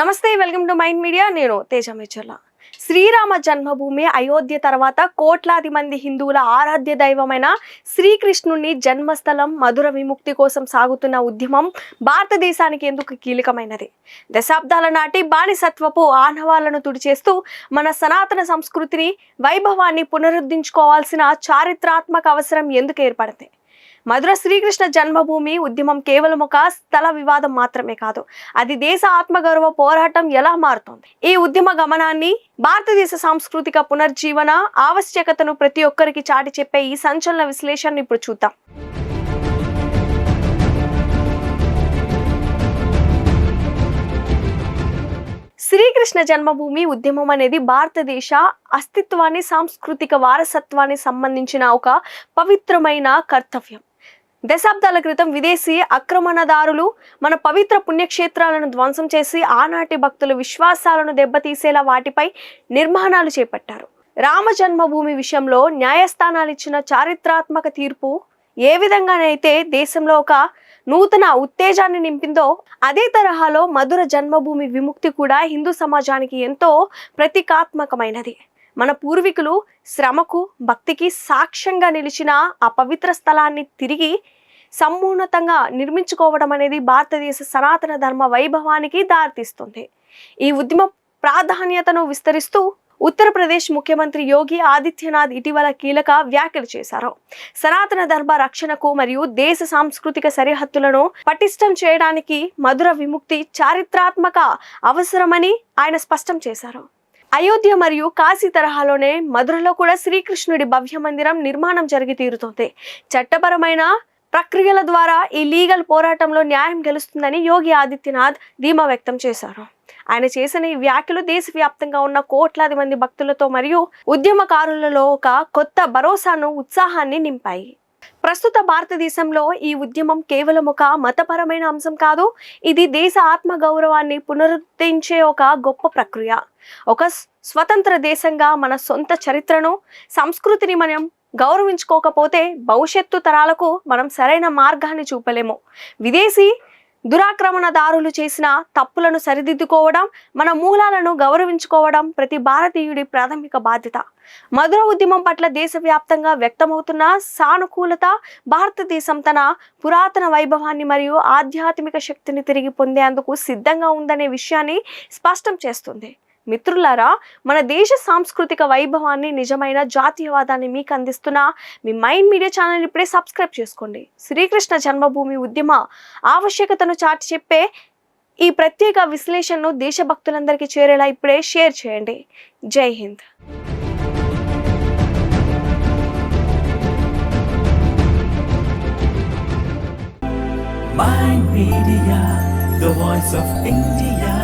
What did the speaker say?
నమస్తే, welcome to mind media. నేను తేజ మెచ్చర్ల. శ్రీరామ జన్మభూమి అయోధ్య తర్వాత కోట్లాది మంది హిందువుల ఆరాధ్య దైవమైన శ్రీకృష్ణుని జన్మస్థలం మధుర విముక్తి కోసం సాగుతున్న ఉద్యమం భారతదేశానికి ఎందుకు కీలకమైనది? దశాబ్దాల నాటి బానిసత్వపు ఆనవాళ్లను తుడిచేస్తూ మన సనాతన సంస్కృతిని, వైభవాన్ని పునరుద్ధరించుకోవాల్సిన చారిత్రాత్మక అవసరం ఎందుకు ఏర్పడింది? మధుర శ్రీకృష్ణ జన్మభూమి ఉద్యమం కేవలం ఒక స్థల వివాదం మాత్రమే కాదు, అది దేశ ఆత్మగౌరవ పోరాటం ఎలా మారుతోంది. ఈ ఉద్యమ గమనాన్ని, భారతదేశ సాంస్కృతిక పునర్జీవన ఆవశ్యకతను ప్రతి ఒక్కరికి చాటి చెప్పే ఈ సంచలన విశ్లేషణ ఇప్పుడు చూద్దాం. శ్రీకృష్ణ జన్మభూమి ఉద్యమం అనేది భారతదేశ అస్తిత్వాన్ని, సాంస్కృతిక వారసత్వాన్ని సంబంధించిన ఒక పవిత్రమైన కర్తవ్యం. దశాబ్దాల క్రితం విదేశీ ఆక్రమణదారులు మన పవిత్ర పుణ్యక్షేత్రాలను ధ్వంసం చేసి ఆనాటి భక్తుల విశ్వాసాలను దెబ్బతీసేలా వాటిపై నిర్మాణాలు చేపట్టారు. రామ జన్మభూమి విషయంలో న్యాయస్థానాలు ఇచ్చిన చారిత్రాత్మక తీర్పు ఏ విధంగానైతే దేశంలో ఒక నూతన ఉత్తేజాన్ని నింపిందో, అదే తరహాలో మధుర జన్మభూమి విముక్తి కూడా హిందూ సమాజానికి ఎంతో ప్రతీకాత్మకమైనది. మన పూర్వీకులు శ్రమకు, భక్తికి సాక్ష్యంగా నిలిచిన ఆ పవిత్ర స్థలాన్ని తిరిగి సమున్నతంగా నిర్మించుకోవడం అనేది భారతదేశ సనాతన ధర్మ వైభవానికి దారితీస్తుంది. ఈ ఉద్యమ ప్రాధాన్యతను విస్తరిస్తూ ఉత్తరప్రదేశ్ ముఖ్యమంత్రి యోగి ఆదిత్యనాథ్ ఇటీవల కీలక వ్యాఖ్యలు చేశారు. సనాతన ధర్మ రక్షణకు మరియు దేశ సాంస్కృతిక సరిహద్దులను పటిష్టం చేయడానికి మధుర విముక్తి చారిత్రాత్మక అవసరమని ఆయన స్పష్టం చేశారు. అయోధ్య మరియు కాశీ తరహాలోనే మధురలో కూడా శ్రీకృష్ణుడి భవ్య మందిరం నిర్మాణం జరిగి తీరుతోంది. చట్టపరమైన ప్రక్రియల ద్వారా ఈ లీగల్ పోరాటంలో న్యాయం గెలుస్తుందని యోగి ఆదిత్యనాథ్ ధీమా వ్యక్తం చేశారు. ఆయన చేసిన ఈ వ్యాఖ్యలు దేశవ్యాప్తంగా ఉన్న కోట్లాది మంది భక్తులతో మరియు ఉద్యమకారులలో ఒక కొత్త భరోసాను, ఉత్సాహాన్ని నింపాయి. ప్రస్తుత భారతదేశంలో ఈ ఉద్యమం కేవలం ఒక మతపరమైన అంశం కాదు, ఇది దేశ ఆత్మగౌరవాన్ని పునరుద్ధరించే ఒక గొప్ప ప్రక్రియ. ఒక స్వతంత్ర దేశంగా మన సొంత చరిత్రను, సంస్కృతిని మనం గౌరవించుకోకపోతే భవిష్యత్తు తరాలకు మనం సరైన మార్గాన్ని చూపలేము. విదేశీ దురాక్రమణదారులు చేసిన తప్పులను సరిదిద్దుకోవడం, మన మూలాలను గౌరవించుకోవడం ప్రతి భారతీయుడి ప్రాథమిక బాధ్యత. మధుర ఉద్యమం పట్ల దేశవ్యాప్తంగా వ్యక్తమవుతున్న సానుకూలత భారతదేశం తన పురాతన వైభవాన్ని మరియు ఆధ్యాత్మిక శక్తిని తిరిగి పొందేందుకు సిద్ధంగా ఉందనే విషయాన్ని స్పష్టం చేస్తుంది. మిత్రులారా, మన దేశ సాంస్కృతిక వైభవాన్ని, నిజమైన జాతీయవాదాన్ని మీకు అందిస్తున్న మీ మైండ్ మీడియా ఛానల్ ఇప్పుడే సబ్స్క్రైబ్ చేసుకోండి. శ్రీకృష్ణ జన్మభూమి ఉద్యమ ఆవశ్యకతను చాటి చెప్పే ఈ ప్రత్యేక విశ్లేషణను దేశభక్తులందరికీ చేరేలా ఇప్పుడే షేర్ చేయండి. జై Hind. Mind Media, the voice of India.